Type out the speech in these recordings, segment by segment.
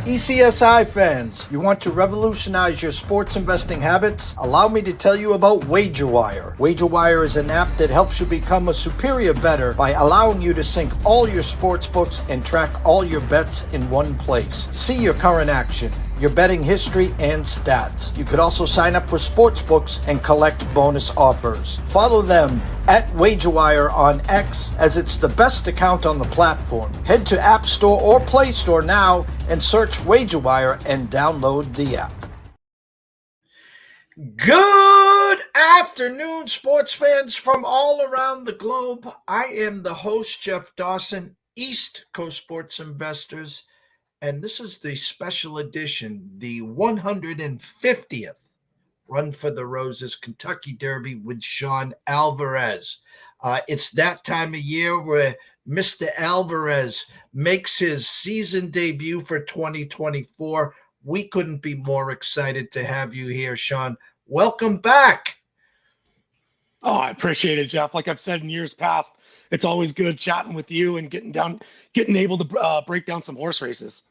ECSI fans, you want to revolutionize your sports investing habits? Allow me to tell you about WagerWire. WagerWire is an app that helps you become a superior bettor by allowing you to sync all your sports books and track all your bets in one place. See your current action, your betting history, and stats. You could also sign up for sports books and collect bonus offers. Follow them at WagerWire on X, as it's the best account on the platform. Head to App Store or Play Store now and search WagerWire and download the app. Good afternoon, sports fans from all around the globe. I am the host, Jeff Dawson, East Coast Sports Investors, and this is the special edition, the 150th Run for the Roses Kentucky Derby with Sean Alvarez. It's that time of year where Mr. Alvarez makes his season debut for 2024. We couldn't be more excited to have you here, Sean. Welcome back. Oh, I appreciate it, Jeff. Like I've said in years past, it's always good chatting with you and getting able to break down some horse races.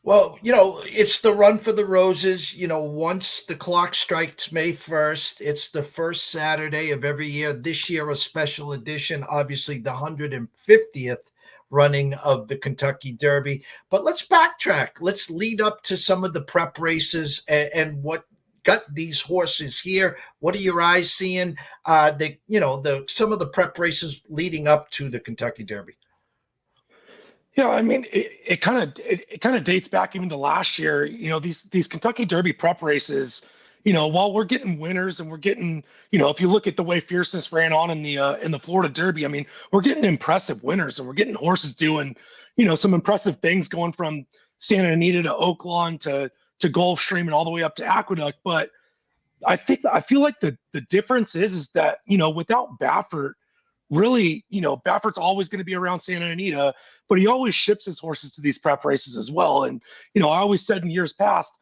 Well, it's the Run for the Roses. Once the clock strikes May 1st, it's the first Saturday of every year. This year, a special edition, obviously the 150th running of the Kentucky Derby. But let's backtrack. Let's lead up to some of the prep races and what got these horses here. What are your eyes seeing? Some of the prep races leading up to the Kentucky Derby. Yeah, I mean, it kind of dates back even to last year. These Kentucky Derby prep races. While we're getting winners and we're getting, if you look at the way Fierceness ran on in the Florida Derby, I mean, we're getting impressive winners and we're getting horses doing, some impressive things going from Santa Anita to Oaklawn to Gulfstream and all the way up to Aqueduct. But I feel like the difference is that without Baffert. Really, Baffert's always going to be around Santa Anita, but he always ships his horses to these prep races as well. And, I always said in years past,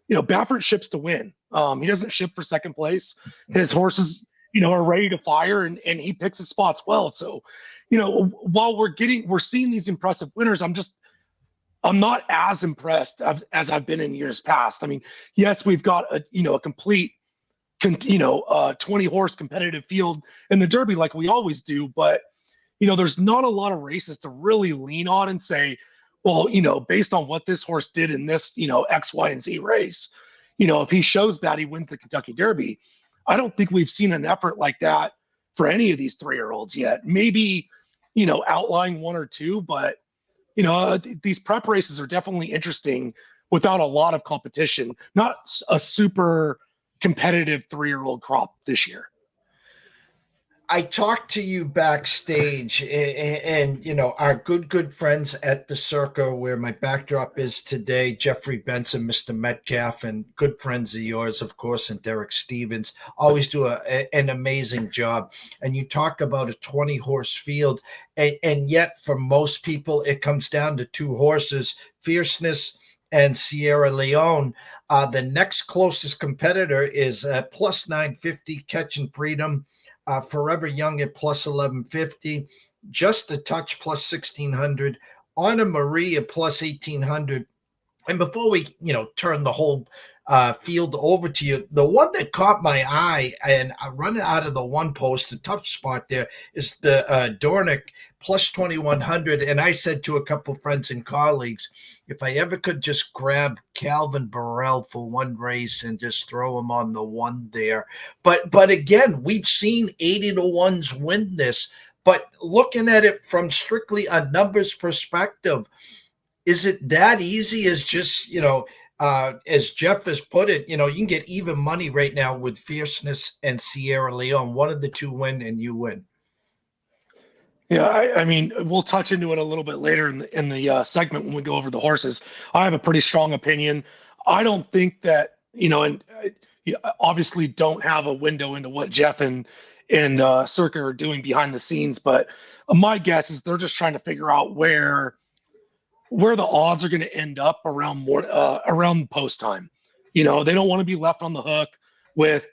Baffert ships to win. He doesn't ship for second place. His horses, are ready to fire and he picks his spots well. So, while we're seeing these impressive winners, I'm not as impressed as I've been in years past. I mean, yes, we've got a complete 20 horse competitive field in the Derby like we always do, but there's not a lot of races to really lean on and say, well, based on what this horse did in this X, Y, and Z race, if he shows that, he wins the Kentucky Derby. I don't think we've seen an effort like that for any of these 3-year-olds yet. Maybe outlying one or two, but these prep races are definitely interesting without a lot of competition. Not a super competitive 3-year-old crop this year. I talked to you backstage and our good friends at the Circa where my backdrop is today, Jeffrey Benson, Mr. Metcalf, and good friends of yours, of course, and Derek Stevens, always do an amazing job. And you talk about a 20-horse field, and yet for most people, it comes down to 2 horses, Fierceness and Sierra Leone. The next closest competitor is plus 950, Catching Freedom. Forever Young at plus 1150, Just a Touch plus 1600, Honor Marie at plus 1800. And before we, turn the whole field over to you, the one that caught my eye, and I run it out of the one post, the tough spot there, is the Dornick plus 2100. And I said to a couple friends and colleagues, if I ever could just grab Calvin Burrell for one race and just throw him on the one there. But again, we've seen 80-1s win this. But looking at it from strictly a numbers perspective, is it that easy as just, as Jeff has put it, you can get even money right now with Fierceness and Sierra Leone. One of the two win and you win. Yeah, I mean, we'll touch into it a little bit later in the segment when we go over the horses. I have a pretty strong opinion. I don't think that, and obviously don't have a window into what Jeff and Circa are doing behind the scenes, but my guess is they're just trying to figure out where the odds are going to end up around post time. They don't want to be left on the hook with,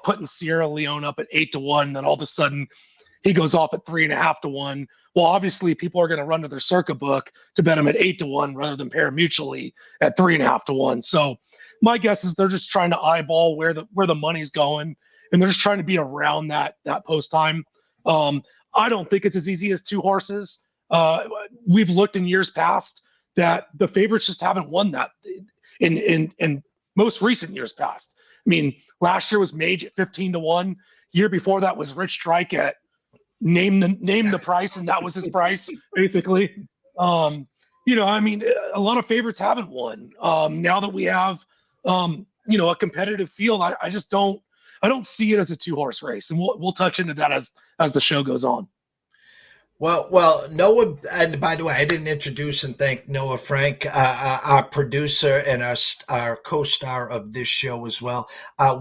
putting Sierra Leone up at 8-1, then all of a sudden he goes off at 3.5 to 1. Well, obviously people are going to run to their Circa book to bet him at 8 to 1 rather than pair mutually at 3.5 to 1. So my guess is they're just trying to eyeball where the money's going, and they're just trying to be around that post time. I don't think it's as easy as 2 horses. We've looked in years past that the favorites just haven't won that in most recent years past. I mean, last year was Mage at 15 to 1. Year before that was Rich Strike at name the price, and that was his price, basically. I mean, a lot of favorites haven't won. Now that we have a competitive field, I just don't see it as a 2-horse race, and we'll touch into that as the show goes on. Well, Noah, and by the way, I didn't introduce and thank Noah Frank, our producer and our co-star of this show as well.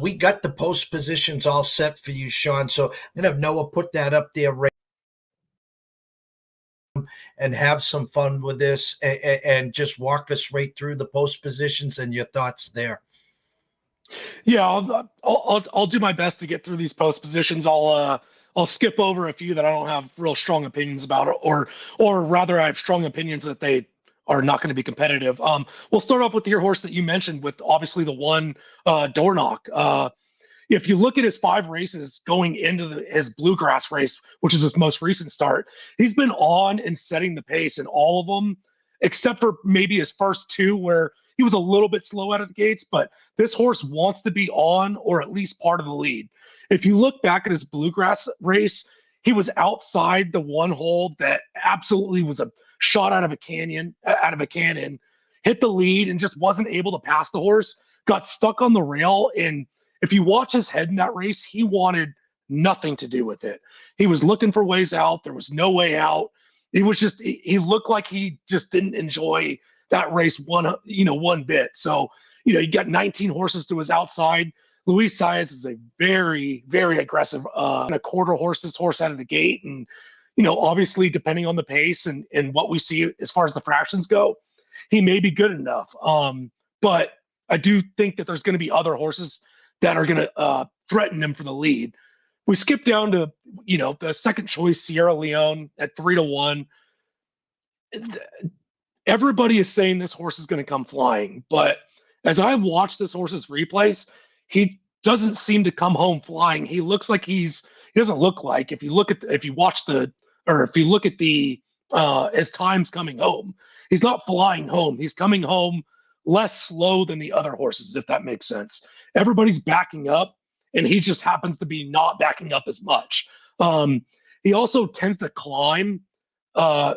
We got the post positions all set for you, Sean. So I'm going to have Noah put that up there right and have some fun with this and just walk us right through the post positions and your thoughts there. Yeah, I'll do my best to get through these post positions. I'll skip over a few that I don't have real strong opinions about, or rather I have strong opinions that they are not going to be competitive. We'll start off with your horse that you mentioned, with obviously the one Door Knock. If you look at his 5 races going into his Bluegrass race, which is his most recent start, he's been on and setting the pace in all of them, except for maybe his first 2 where he was a little bit slow out of the gates. But this horse wants to be on or at least part of the lead. If you look back at his Bluegrass race, he was outside the one hole that absolutely was a shot out of a cannon, hit the lead and just wasn't able to pass the horse, got stuck on the rail. And if you watch his head in that race, he wanted nothing to do with it. He was looking for ways out. There was no way out. It was just, he looked like he just didn't enjoy that race one bit. So, you got 19 horses to his outside. Luis Saez is a very, very aggressive a quarter horse, this horse out of the gate. And, obviously depending on the pace and what we see as far as the fractions go, he may be good enough. But I do think that there's going to be other horses that are going to threaten him for the lead. We skip down to, the second choice, Sierra Leone at 3 to 1. Everybody is saying this horse is going to come flying, but as I watch this horse's replays, he doesn't seem to come home flying. He looks like he doesn't look like, if you look at the his times coming home, he's not flying home. He's coming home less slow than the other horses, if that makes sense. Everybody's backing up, and he just happens to be not backing up as much. He also tends to climb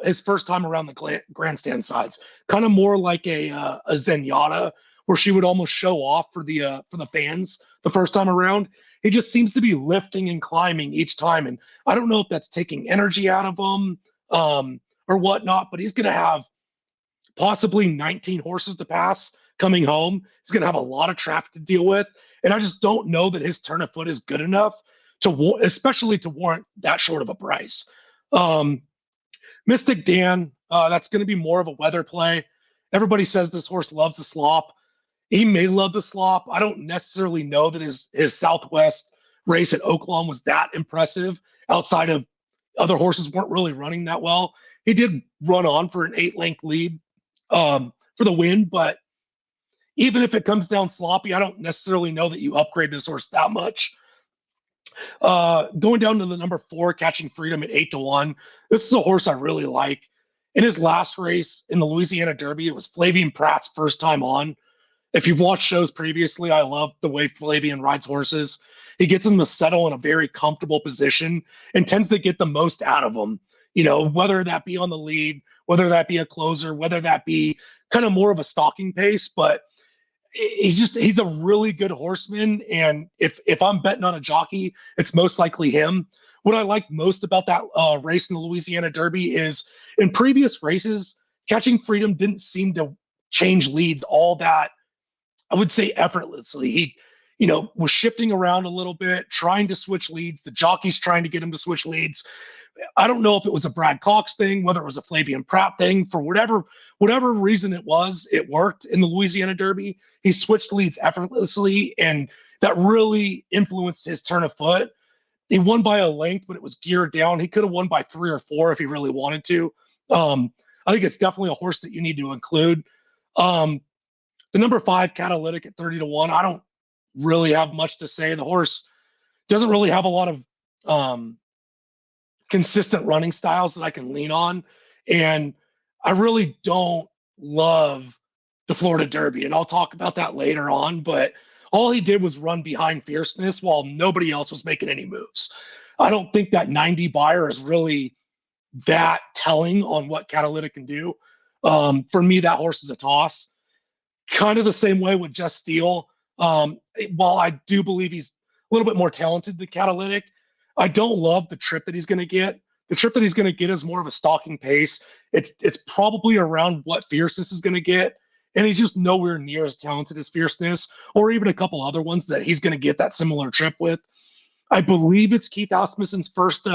his first time around the grandstand sides, kind of more like a Zenyatta, where she would almost show off for the fans the first time around. He just seems to be lifting and climbing each time, and I don't know if that's taking energy out of him or whatnot. But he's going to have possibly 19 horses to pass coming home. He's going to have a lot of traffic to deal with, and I just don't know that his turn of foot is good enough especially to warrant that short of a price. Mystic Dan, that's going to be more of a weather play. Everybody says this horse loves the slop. He may love the slop. I don't necessarily know that his Southwest race at Oaklawn was that impressive. Outside of other horses weren't really running that well. He did run on for an 8-length lead for the win, but even if it comes down sloppy, I don't necessarily know that you upgrade this horse that much. Going down to the number 4, Catching Freedom at 8 to 1. This is a horse I really like. In his last race in the Louisiana Derby, it was Flavian Pratt's first time on. If you've watched shows previously, I love the way Flavian rides horses. He gets them to settle in a very comfortable position and tends to get the most out of them. Whether that be on the lead, whether that be a closer, whether that be kind of more of a stalking pace, but he's a really good horseman. And if I'm betting on a jockey, it's most likely him. What I like most about that race in the Louisiana Derby is in previous races, Catching Freedom didn't seem to change leads all that, I would say, effortlessly. He, was shifting around a little bit, trying to switch leads. The jockey's trying to get him to switch leads. I don't know if it was a Brad Cox thing, whether it was a Flavian Pratt thing. For whatever reason it was, it worked in the Louisiana Derby. He switched leads effortlessly, and that really influenced his turn of foot. He won by a length, but it was geared down. He could have won by 3 or 4 if he really wanted to. I think it's definitely a horse that you need to include. The number 5 Catalytic at 30-1. I don't really have much to say. The horse doesn't really have a lot of consistent running styles that I can lean on. And I really don't love the Florida Derby. And I'll talk about that later on. But all he did was run behind Fierceness while nobody else was making any moves. I don't think that 90 buyer is really that telling on what Catalytic can do. For me, that horse is a toss. Kind of the same way with Just Steel. While I do believe he's a little bit more talented than Catalytic, I don't love the trip that he's going to get. The trip that he's going to get is more of a stalking pace. It's probably around what Fierceness is going to get, and he's just nowhere near as talented as Fierceness, or even a couple other ones that he's going to get that similar trip with. I believe it's Keith Asmussen's first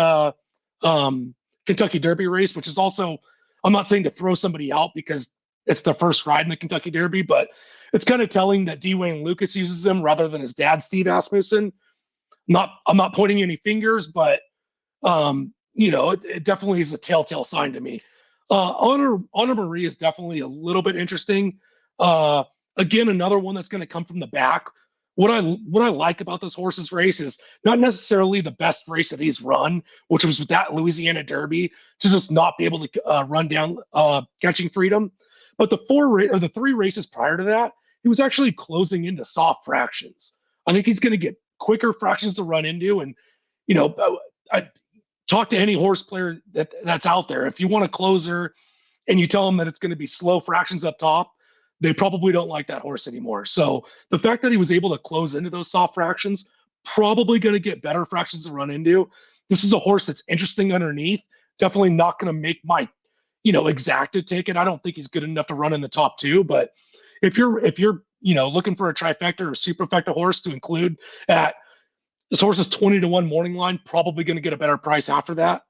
Kentucky Derby race, which is also, I'm not saying to throw somebody out because it's their first ride in the Kentucky Derby, but it's kind of telling that D. Wayne Lucas uses him rather than his dad, Steve Asmussen. I'm not pointing any fingers, but it definitely is a telltale sign to me. Honor Marie is definitely a little bit interesting. Again, another one that's going to come from the back. What I like about this horse's race is not necessarily the best race that he's run, which was with that Louisiana Derby, to just not be able to run down Catching Freedom. But the 3 races prior to that, he was actually closing into soft fractions. I think he's going to get quicker fractions to run into. And, I talk to any horse player that's out there. If you want a closer and you tell them that it's going to be slow fractions up top, they probably don't like that horse anymore. So the fact that he was able to close into those soft fractions, probably going to get better fractions to run into. This is a horse that's interesting underneath. Definitely not going to make my, exacted ticket. I don't think he's good enough to run in the top 2. But if you're looking for a trifecta or superfecta horse to include at this horse is 20-1 morning line, probably going to get a better price after that.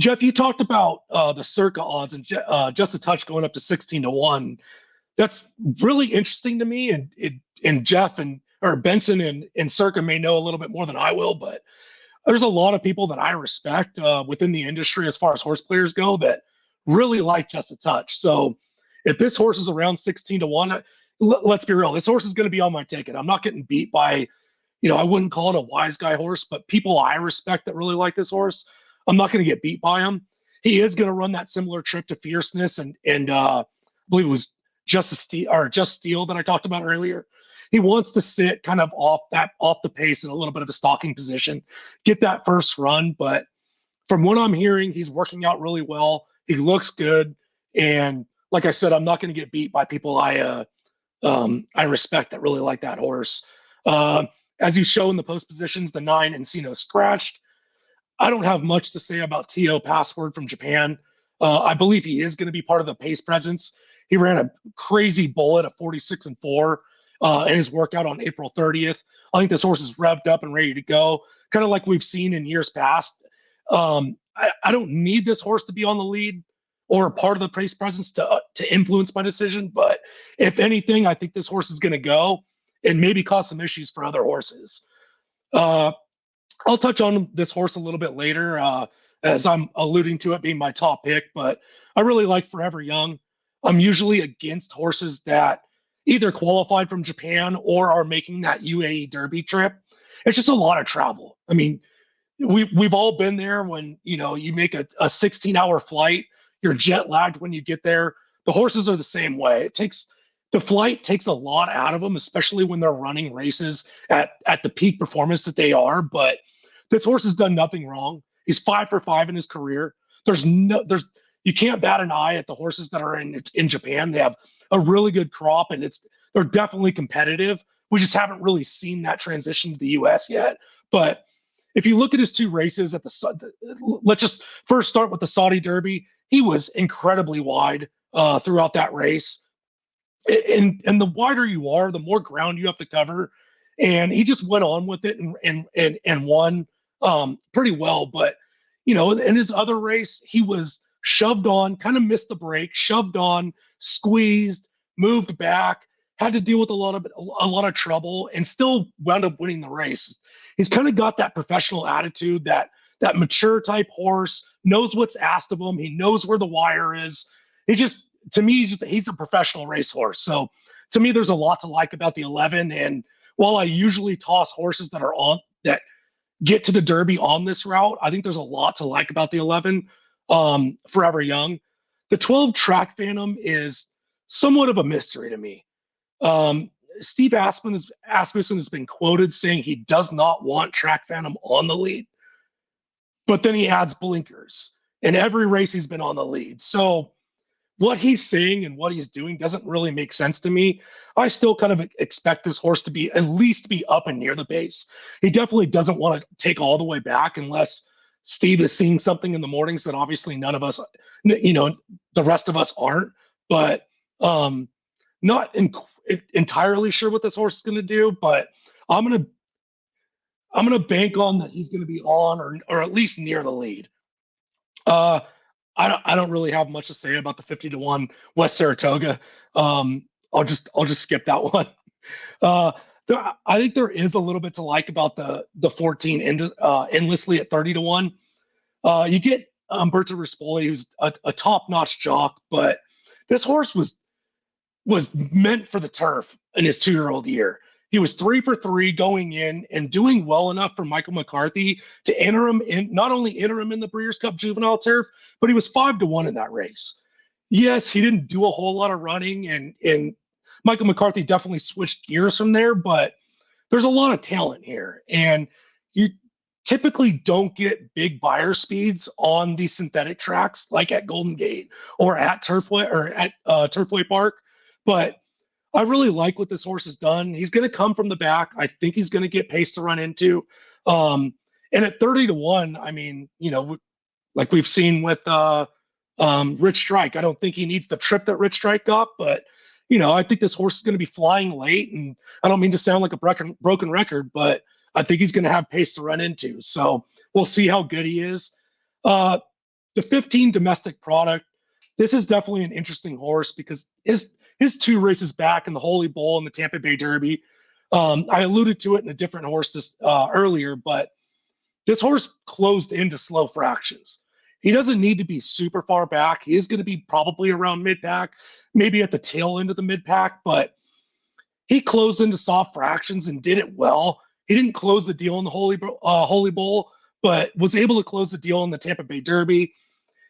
Jeff, you talked about the Circa odds and just a touch going up to 16-1. That's really interesting to me. And Jeff or Benson and Circa may know a little bit more than I will, but there's a lot of people that I respect within the industry as far as horse players go that really like Just a Touch. So if this horse is around 16-1, let's be real, this horse is going to be on my ticket. I'm not getting beat by, I wouldn't call it a wise guy horse, but people I respect that really like this horse, I'm not going to get beat by him. He is going to run that similar trip to Fierceness and I believe it was Just Steel that I talked about earlier. He wants to sit kind of off the pace in a little bit of a stalking position, get that first run. But from what I'm hearing, he's working out really well. He looks good. And like I said, I'm not going to get beat by people I respect that really like that horse. As you show in the post positions, the 9 Encino Scratched. I don't have much to say about T.O. Password from Japan. I believe he is going to be part of the pace presence. He ran a crazy bullet at 46-4 in his workout on April 30th. I think this horse is revved up and ready to go, kind of like we've seen in years past. I don't need this horse to be on the lead or a part of the pace presence to influence my decision. But if anything, I think this horse is going to go and maybe cause some issues for other horses. I'll touch on this horse a little bit later as I'm alluding to it being my top pick, but I really like Forever Young. I'm usually against horses that either qualified from Japan or are making that UAE Derby trip. It's just a lot of travel. I mean, we've all been there when, you make a 16-hour flight, you're jet lagged when you get there. The horses are the same way. The flight takes a lot out of them, especially when they're running races at the peak performance that they are. But this horse has done nothing wrong. He's 5 for 5 in his career. You can't bat an eye at the horses that are in Japan. They have a really good crop, and they're definitely competitive. We just haven't really seen that transition to the U.S. yet. But if you look at his 2 races let's just first start with the Saudi Derby. He was incredibly wide throughout that race. And the wider you are, the more ground you have to cover. And he just went on with it and won pretty well. But, in his other race, he was shoved on, kind of missed the break, shoved on, squeezed, moved back, had to deal with a lot of trouble, and still wound up winning the race. He's kind of got that professional attitude, that mature type horse, knows what's asked of him. He knows where the wire is. He just, to me, he's a professional racehorse. So to me, there's a lot to like about the 11. And while I usually toss horses that get to the Derby on this route, I think there's a lot to like about the 11. Forever Young. The 12 Track Phantom is somewhat of a mystery to me. Steve Asmussen has been quoted saying he does not want Track Phantom on the lead, but then he adds blinkers, and every race he's been on the lead. So what he's saying and what he's doing doesn't really make sense to me. I still kind of expect this horse to be at least be up and near the base. He definitely doesn't want to take all the way back unless Steve is seeing something in the mornings that obviously none of us, the rest of us aren't. But not entirely sure what this horse is going to do. But I'm gonna bank on that he's going to be on or at least near the lead. I don't really have much to say about the 50-1 West Saratoga. I'll just skip that one. I think there is a little bit to like about the 14 endlessly at 30-1. You get Umberto Rispoli, who's a top-notch jock, but this horse was meant for the turf in his 2-year-old year. He was 3 for 3 going in and doing well enough for Michael McCarthy to enter him in, not only enter him in the Breeders' Cup Juvenile Turf, but he was 5-1 in that race. Yes, he didn't do a whole lot of running, and Michael McCarthy definitely switched gears from there, but there's a lot of talent here. And you typically don't get big buyer speeds on these synthetic tracks like at Golden Gate or at Turfway Park. But I really like what this horse has done. He's going to come from the back. I think he's going to get pace to run into. And at 30-1, I mean, like we've seen with Rich Strike, I don't think he needs the trip that Rich Strike got, but I think this horse is going to be flying late, and I don't mean to sound like a broken record, but I think he's going to have pace to run into. So we'll see how good he is. The 15 domestic product, this is definitely an interesting horse because his 2 races back in the Holy Bull and the Tampa Bay Derby. I alluded to it in a different horse earlier, but this horse closed into slow fractions. He doesn't need to be super far back. He is going to be probably around mid-pack, maybe at the tail end of the mid-pack, but he closed into soft fractions and did it well. He didn't close the deal in the Holy Bull, but was able to close the deal in the Tampa Bay Derby.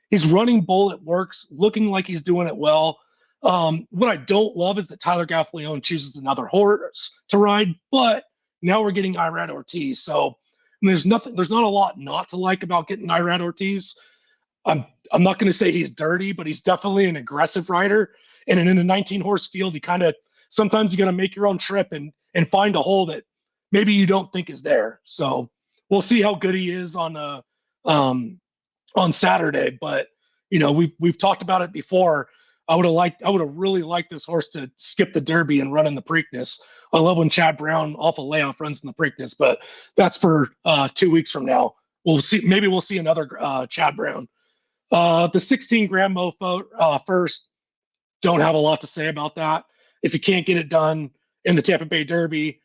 He's running bull, it works, looking like he's doing it well. What I don't love is that Tyler Gaffalione chooses another horse to ride, but now we're getting Irad Ortiz. So there's not a lot not to like about getting Irad Ortiz. I'm not going to say he's dirty, but he's definitely an aggressive rider. And in a 19-horse field, sometimes you got to make your own trip and find a hole that maybe you don't think is there. So we'll see how good he is on Saturday. But we've talked about it before. I would have really liked this horse to skip the Derby and run in the Preakness. I love when Chad Brown off a layoff runs in the Preakness, but that's for 2 weeks from now. We'll see. Maybe we'll see another Chad Brown. The 16 Grand Mofo first. Don't have a lot to say about that. If you can't get it done in the Tampa Bay Derby,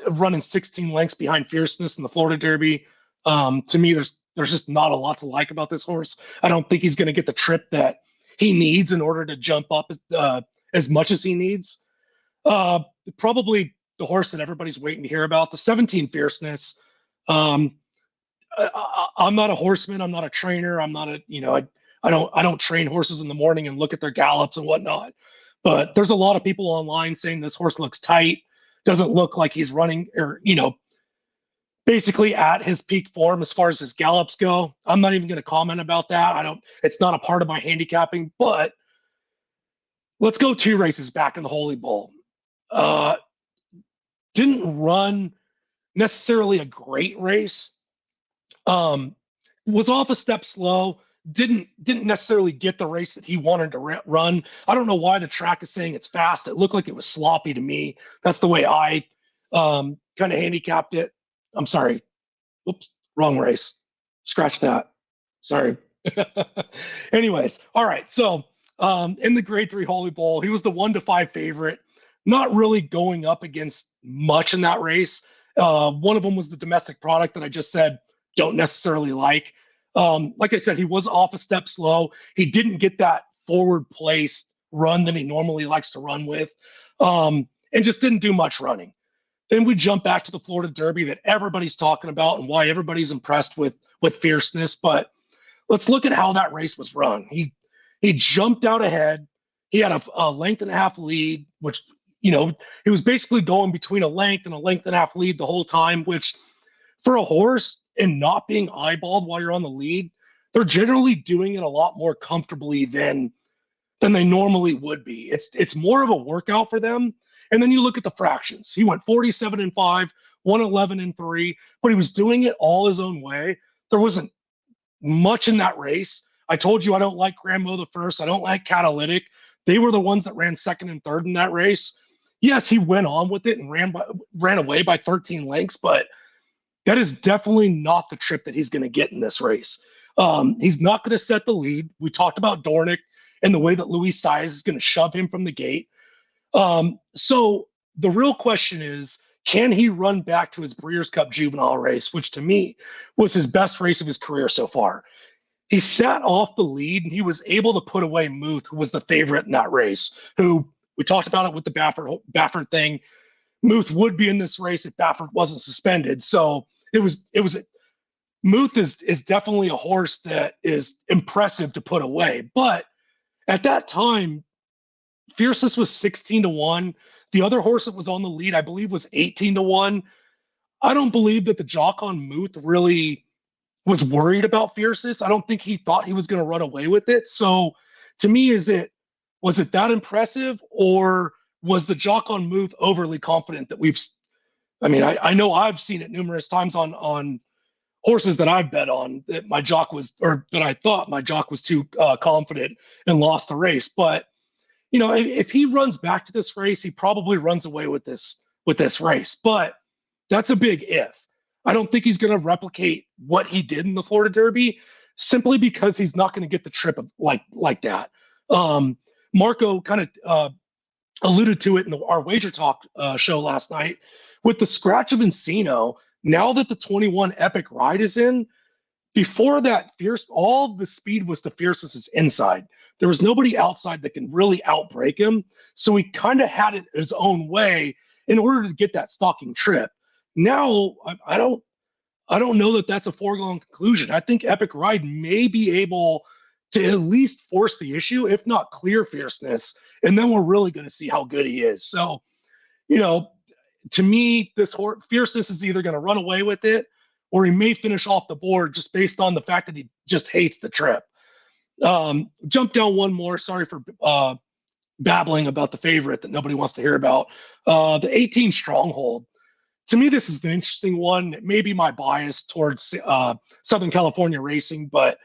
running 16 lengths behind Fierceness in the Florida Derby, to me, there's just not a lot to like about this horse. I don't think he's going to get the trip that he needs in order to jump up as much as he needs. Probably the horse that everybody's waiting to hear about, the 17 Fierceness. I'm not a horseman. I'm not a trainer. I'm not I don't train horses in the morning and look at their gallops and whatnot. But there's a lot of people online saying this horse looks tight, doesn't look like he's running or, basically at his peak form as far as his gallops go. I'm not even going to comment about that. It's not a part of my handicapping, but let's go 2 races back in the Holy Bull. Didn't run necessarily a great race. Was off a step slow. Didn't necessarily get the race that he wanted to run. I don't know why the track is saying it's fast. It looked like it was sloppy to me. That's the way I kind of handicapped it. I'm sorry. Whoops, wrong race. Scratch that. Sorry. Anyways, all right. So in the Grade 3 Holy Bull, he was the 1-5 favorite. Not really going up against much in that race. One of them was the domestic product that I just said don't necessarily like. Like I said, he was off a step slow. He didn't get that forward placed run that he normally likes to run with, and just didn't do much running. Then we jump back to the Florida Derby that everybody's talking about and why everybody's impressed with Fierceness. But let's look at how that race was run. He jumped out ahead. He had a length and a half lead, which, he was basically going between a length and a half lead the whole time, which for a horse and not being eyeballed while you're on the lead, they're generally doing it a lot more comfortably than they normally would be. It's more of a workout for them. And then you look at the fractions. He went 47-5, 111-3, but he was doing it all his own way. There wasn't much in that race. I told you I don't like Grammo the first. I don't like Catalytic. They were the ones that ran second and third in that race. Yes, he went on with it and ran away by 13 lengths, but that is definitely not the trip that he's going to get in this race. He's not going to set the lead. We talked about Dornick and the way that Luis Saez is going to shove him from the gate. So the real question is, can he run back to his Breeders' Cup Juvenile race, which to me was his best race of his career so far? He sat off the lead and he was able to put away Muth, who was the favorite in that race, who we talked about it with the Baffert thing. Muth would be in this race if Baffert wasn't suspended. So Muth is definitely a horse that is impressive to put away. But at that time, Fierceness was 16-1. The other horse that was on the lead, I believe, was 18-1. I don't believe that the jock on Muth really was worried about Fierceness. I don't think he thought he was going to run away with it. So to me, was it that impressive, or was the jock on Muth overly confident that I know I've seen it numerous times on horses that I've bet on that I thought my jock was too confident and lost the race. But if he runs back to this race, he probably runs away with this race. But that's a big if. I don't think he's going to replicate what he did in the Florida Derby, simply because he's not going to get the trip like that. Marco kind of alluded to it in our Wager Talk show last night with the scratch of Encino. Now that the 21 Epic Ride is in, before that, all the speed was to Fierceness's inside. There was nobody outside that can really outbreak him. So he kind of had it his own way in order to get that stalking trip. Now, I don't know that that's a foregone conclusion. I think Epic Ride may be able to at least force the issue, if not clear Fierceness. And then we're really going to see how good he is. So, to me, this horse, Fierceness is either going to run away with it, or he may finish off the board just based on the fact that he just hates the trip. Jump down one more. Sorry for babbling about the favorite that nobody wants to hear about. The 18 Stronghold. To me, this is an interesting one. It may be my bias towards Southern California racing, but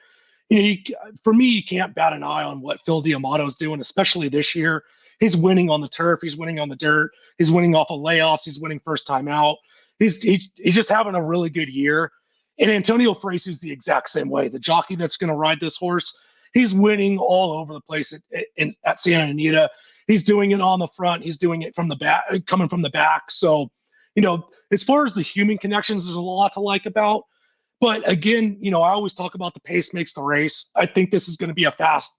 for me, you can't bat an eye on what Phil D'Amato's doing, especially this year. He's winning on the turf. He's winning on the dirt. He's winning off of layoffs. He's winning first time out. He's just having a really good year. And Antonio Fresu's the exact same way. The jockey that's going to ride this horse, he's winning all over the place at Santa Anita. He's doing it on the front. He's doing it from the back, coming from the back. So, as far as the human connections, there's a lot to like about. But again, I always talk about the pace makes the race. I think this is going to be a fast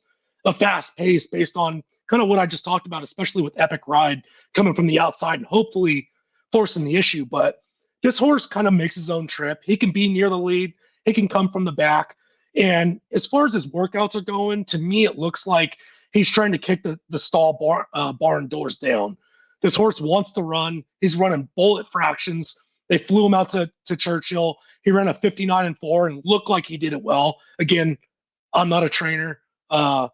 pace based on kind of what I just talked about, especially with Epic Ride coming from the outside and hopefully forcing the issue. But this horse kind of makes his own trip. He can be near the lead. He can come from the back. And as far as his workouts are going, to me, it looks like he's trying to kick the stall barn doors down. This horse wants to run. He's running bullet fractions. They flew him out to Churchill. He ran a 59-4 and looked like he did it well. Again, I'm not a trainer, but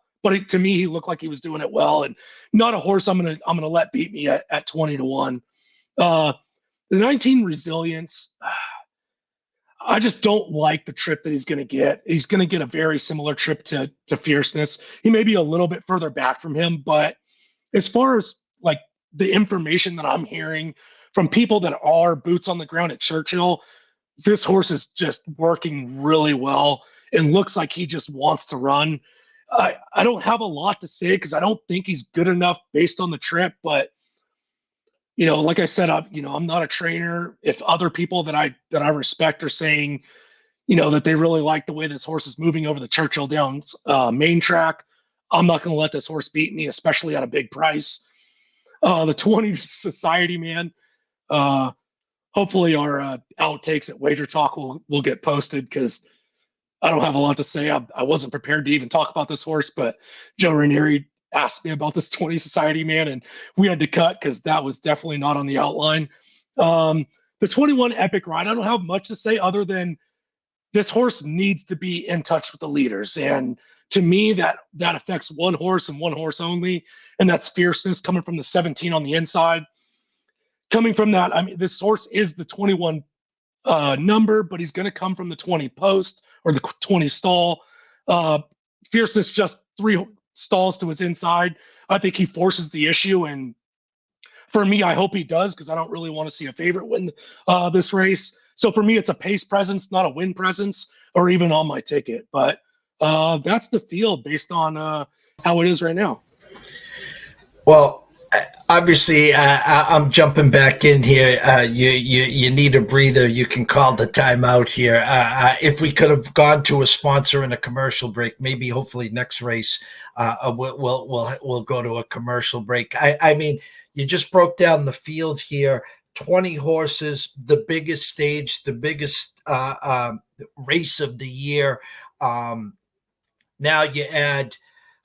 to me, he looked like he was doing it well, and not a horse I'm gonna let beat me at 20-1. The 19 Resilience, I just don't like the trip that he's going to get. He's going to get a very similar trip to Fierceness. He may be a little bit further back from him, but as far as like the information that I'm hearing from people that are boots on the ground at Churchill, this horse is just working really well and looks like he just wants to run. I don't have a lot to say because I don't think he's good enough based on the trip, but like I said, I'm not a trainer. If other people that I respect are saying, that they really like the way this horse is moving over the Churchill Downs main track, I'm not going to let this horse beat me, especially at a big price. The 20 Society, man. Hopefully our outtakes at Wager Talk will get posted, because I don't have a lot to say. I wasn't prepared to even talk about this horse, but Joe Ranieri asked me about this 20 Society, man, and we had to cut because that was definitely not on the outline. The 21 Epic Ride, I don't have much to say other than this horse needs to be in touch with the leaders. And to me, that affects one horse and one horse only, and that's Fierceness, coming from the 17 on the inside. Coming from that, I mean, this horse is the 21 number, but he's going to come from the 20 post or the 20 stall. Fierceness just 3 stalls to his inside. I think he forces the issue, and for me, I hope he does, because I don't really want to see a favorite win this race. So for me, it's a pace presence, not a win presence, or even on my ticket. But that's the field based on how it is right now. Well, obviously, I'm jumping back in here. You need a breather. You can call the timeout here. If we could have gone to a sponsor and a commercial break, maybe hopefully next race we'll go to a commercial break. I mean, you just broke down the field here. 20 horses, the biggest stage, the biggest race of the year. Now you add,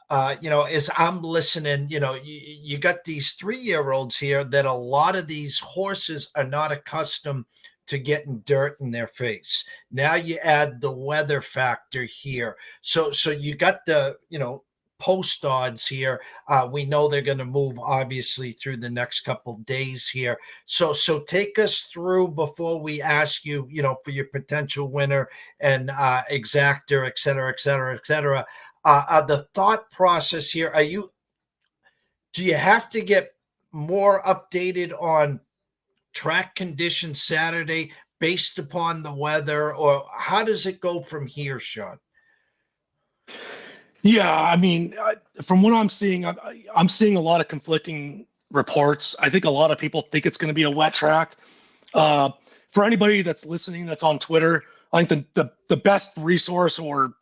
as I'm listening, you got these 3-year-olds here that a lot of these horses are not accustomed to getting dirt in their face. Now you add the weather factor here. So you got the, post odds here. We know they're going to move obviously through the next couple days here. So take us through before we ask you, for your potential winner and exactor, et cetera, et cetera, et cetera. The thought process here, do you have to get more updated on track conditions Saturday based upon the weather, or how does it go from here, Sean? Yeah, I mean, from what I'm seeing, I'm seeing a lot of conflicting reports. I think a lot of people think it's going to be a wet track. For anybody that's listening, that's on Twitter, I think the best resource or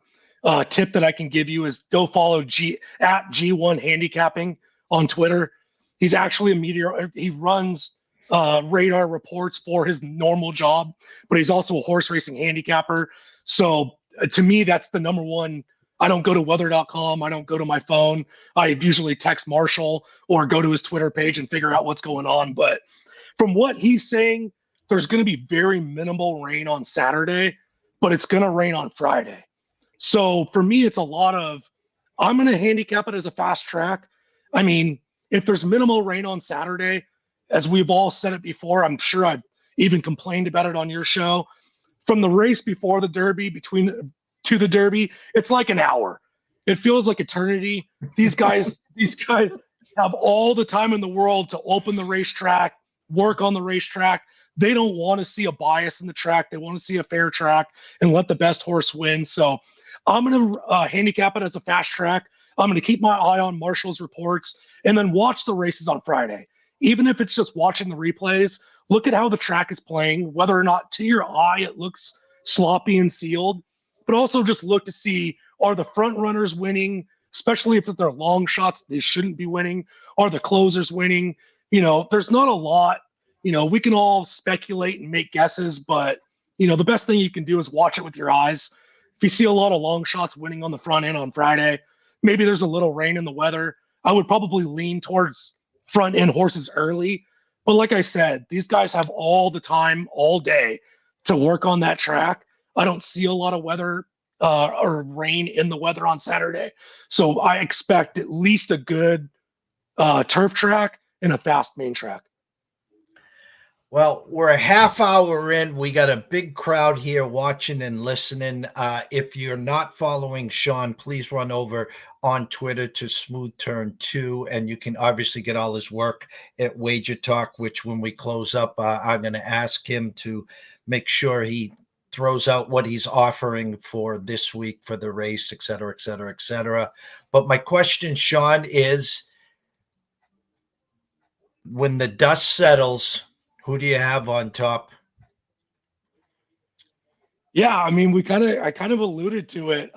tip that I can give you is go follow at G1 Handicapping on Twitter. He's actually a meteor. He runs radar reports for his normal job, but he's also a horse racing handicapper. So to me, that's the number one. I don't go to weather.com. I don't go to my phone. I usually text Marshall or go to his Twitter page and figure out what's going on. But from what he's saying, there's going to be very minimal rain on Saturday, but it's going to rain on Friday. So for me, it's a lot of, I'm going to handicap it as a fast track. I mean, if there's minimal rain on Saturday, as we've all said it before, I'm sure I've even complained about it on your show. From the race before the Derby to the Derby, it's like an hour. It feels like eternity. These guys have all the time in the world to open the racetrack, work on the racetrack. They don't want to see a bias in the track. They want to see a fair track and let the best horse win. So I'm going to handicap it as a fast track. I'm going to keep my eye on Marshall's reports and then watch the races on Friday. Even if it's just watching the replays, look at how the track is playing, whether or not to your eye it looks sloppy and sealed, but also just look to see, are the front runners winning, especially if they're long shots, they shouldn't be winning. Are the closers winning? There's not a lot. We can all speculate and make guesses, but, the best thing you can do is watch it with your eyes. If you see a lot of long shots winning on the front end on Friday, maybe there's a little rain in the weather, I would probably lean towards front end horses early. But like I said, these guys have all the time, all day to work on that track. I don't see a lot of weather or rain in the weather on Saturday. So I expect at least a good turf track and a fast main track. Well, we're a half hour in. We got a big crowd here watching and listening. If you're not following Sean, please run over on Twitter to Smooth Turn 2, and you can obviously get all his work at Wager Talk, which when we close up, I'm going to ask him to make sure he throws out what he's offering for this week for the race, et cetera, et cetera, et cetera. But my question, Sean, is When the dust settles, who do you have on top? Yeah, I mean, I kind of alluded to it.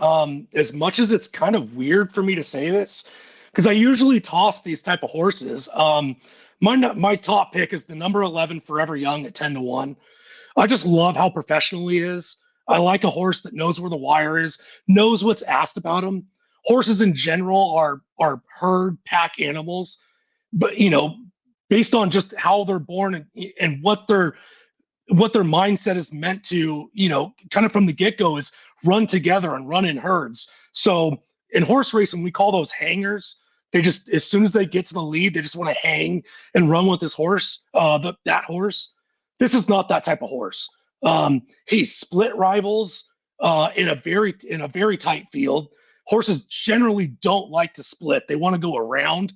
As much as it's kind of weird for me to say this, because I usually toss these type of horses. My top pick is the number 11 Forever Young at 10-1. I just love how professional he is. I like a horse that knows where the wire is, knows what's asked about him. Horses in general are herd pack animals, but based on just how they're born and what their mindset is meant to, kind of from the get-go is run together and run in herds. So in horse racing, we call those hangers. They just, as soon as they get to the lead, they just want to hang and run with this horse, that horse. This is not that type of horse. He's split rivals in a very tight field. Horses generally don't like to split. They want to go around.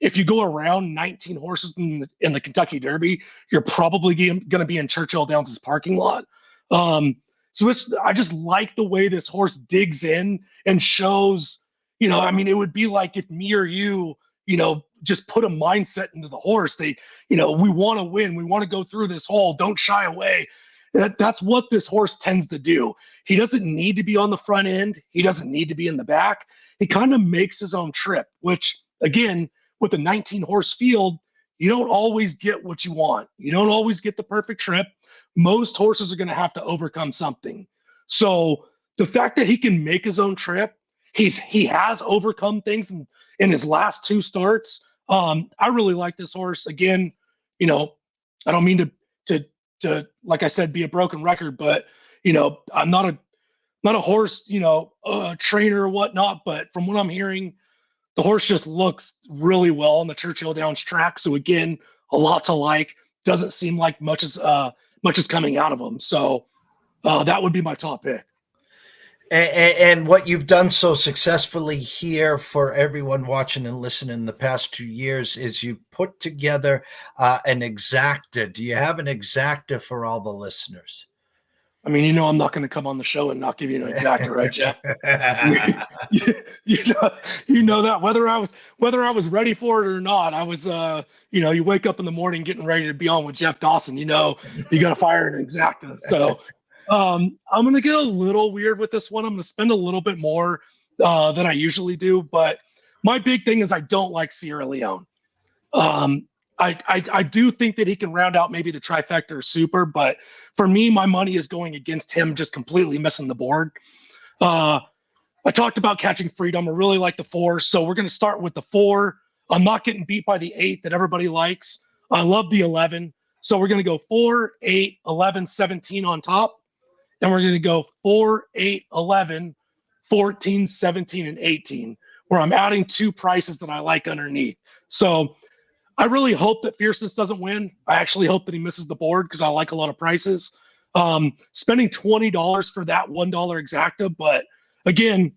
If you go around 19 horses in the Kentucky Derby, you're probably going to be in Churchill Downs' parking lot. I just like the way this horse digs in and shows, I mean, it would be like if me or you, just put a mindset into the horse. We want to win. We want to go through this hole. Don't shy away. That's what this horse tends to do. He doesn't need to be on the front end. He doesn't need to be in the back. He kind of makes his own trip, which, again, with a 19 horse field, you don't always get what you want. You don't always get the perfect trip. Most horses are going to have to overcome something. So the fact that he can make his own trip, he has overcome things in his last two starts. I really like this horse. Again, I don't mean to like I said, be a broken record, but I'm not a horse, trainer or whatnot. But from what I'm hearing, the horse just looks really well on the Churchill Downs track. So again, a lot to like. Doesn't seem like much is coming out of him. So that would be my top pick. And what you've done so successfully here for everyone watching and listening in the past 2 years is you put together an exacta. Do you have an exacta for all the listeners? I mean, I'm not going to come on the show and not give you an exacta, right, Jeff? you know that whether I was ready for it or not, I was. You wake up in the morning getting ready to be on with Jeff Dawson. You got to fire an exacta. So I'm going to get a little weird with this one. I'm going to spend a little bit more than I usually do, but my big thing is I don't like Sierra Leone. I do think that he can round out maybe the trifecta or super, but for me, my money is going against him just completely missing the board. I talked about Catching Freedom. I really like the 4, so we're going to start with the 4. I'm not getting beat by the 8 that everybody likes. I love the 11, so we're going to go 4, 8, 11, 17 on top, and we're going to go 4, 8, 11, 14, 17, and 18, where I'm adding 2 prices that I like underneath. So I really hope that Fierceness doesn't win. I actually hope that he misses the board because I like a lot of prices. Spending $20 for that $1 exacta, but again,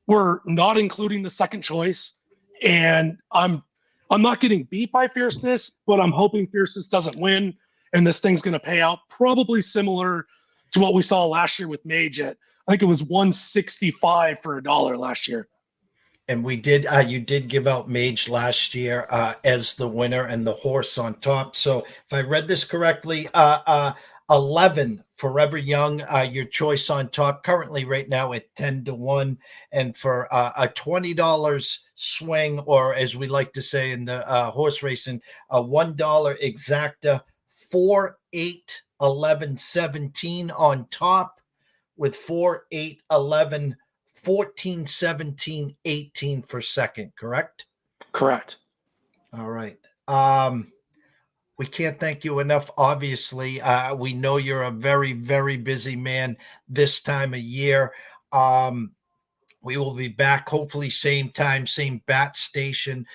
we're not including the second choice, and I'm not getting beat by Fierceness, but I'm hoping Fierceness doesn't win, and this thing's going to pay out probably similar to what we saw last year with Mage at, I think it was $165 for $1 last year. And we did, you did give out Mage last year as the winner and the horse on top. So if I read this correctly, 11 Forever Young, your choice on top currently right now at 10-1. And for a $20 swing, or as we like to say in the horse racing, a $1 exacta, 4, 8, 11, 17 on top with 4, 8, 11, 14, 17, 18 for second, correct? Correct. All right. We can't thank you enough. Obviously, we know you're a very, very busy man this time of year. We will be back, hopefully same time, same bat station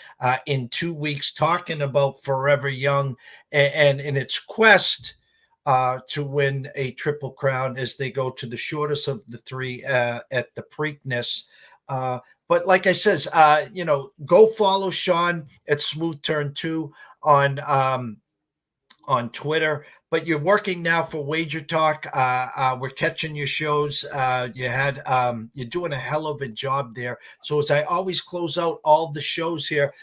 in 2 weeks, talking about Forever Young and in its quest to win a Triple Crown as they go to the shortest of the 3 at the Preakness. But like I says, go follow Sean at Smooth Turn 2 on on Twitter, but you're working now for WagerTalk. We're catching your shows. You're doing a hell of a job there. So as I always close out all the shows here,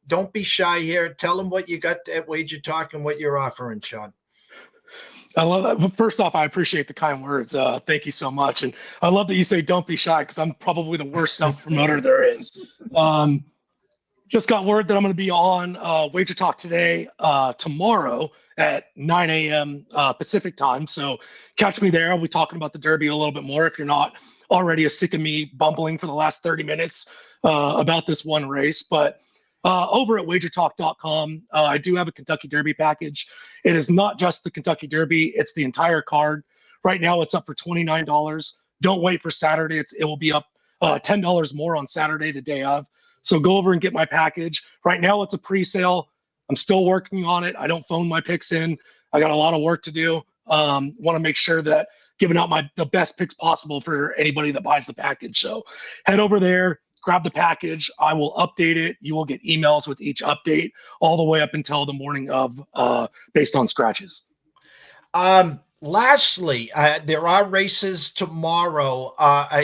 don't be shy here. Tell them what you got at WagerTalk and what you're offering, Sean. I love that. But first off, I appreciate the kind words. Thank you so much. And I love that you say, don't be shy, because I'm probably the worst self-promoter there is. Just got word that I'm going to be on WagerTalk today, tomorrow at 9 a.m. Pacific time. So catch me there. I'll be talking about the Derby a little bit more if you're not already sick of me bumbling for the last 30 minutes about this one race. But over at wagertalk.com, I do have a Kentucky Derby package. It is not just the Kentucky Derby. It's the entire card. Right now, it's up for $29. Don't wait for Saturday. It will be up $10 more on Saturday, the day of. So go over and get my package. Right now, it's a pre-sale. I'm still working on it. I don't phone my picks in. I got a lot of work to do. Want to make sure that giving out the best picks possible for anybody that buys the package. So head over there, grab the package. I will update it. You will get emails with each update all the way up until the morning of based on scratches. Lastly, there are races tomorrow.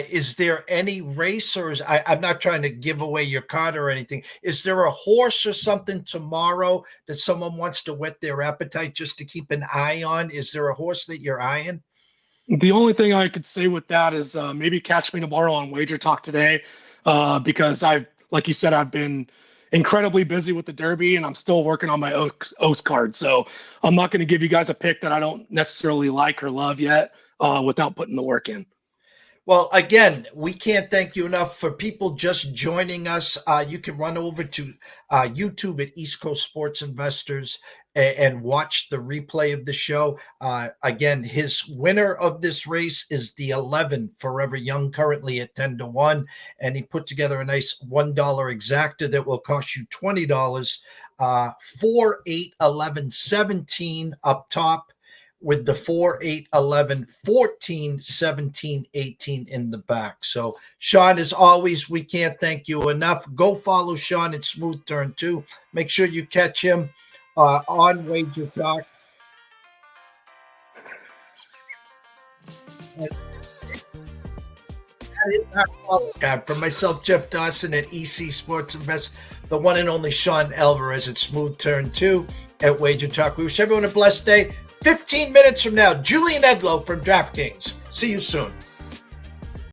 Is there any race, or I'm not trying to give away your card or anything. Is there a horse or something tomorrow that someone wants to whet their appetite just to keep an eye on? Is there a horse that you're eyeing? The only thing I could say with that is maybe catch me tomorrow on WagerTalk today, because like you said, I've been incredibly busy with the Derby, and I'm still working on my Oaks card. So I'm not going to give you guys a pick that I don't necessarily like or love yet without putting the work in. Well, again, we can't thank you enough. For people just joining us, you can run over to YouTube at East Coast Sports Investors and watch the replay of the show. Again, his winner of this race is the 11 Forever Young, currently at 10-1. And he put together a nice $1 exacta that will cost you $20. 4, 8, 11, 17 up top, with the 4, 8, 11, 14, 17, 18 in the back. So, Sean, as always, we can't thank you enough. Go follow Sean at Smooth Turn 2. Make sure you catch him on WagerTalk. For myself, Jeff Dawson at EC Sports Invest, the one and only Sean Alvarez at Smooth Turn 2 at WagerTalk. We wish everyone a blessed day. 15 minutes from now, Julian Edlow from DraftKings. See you soon.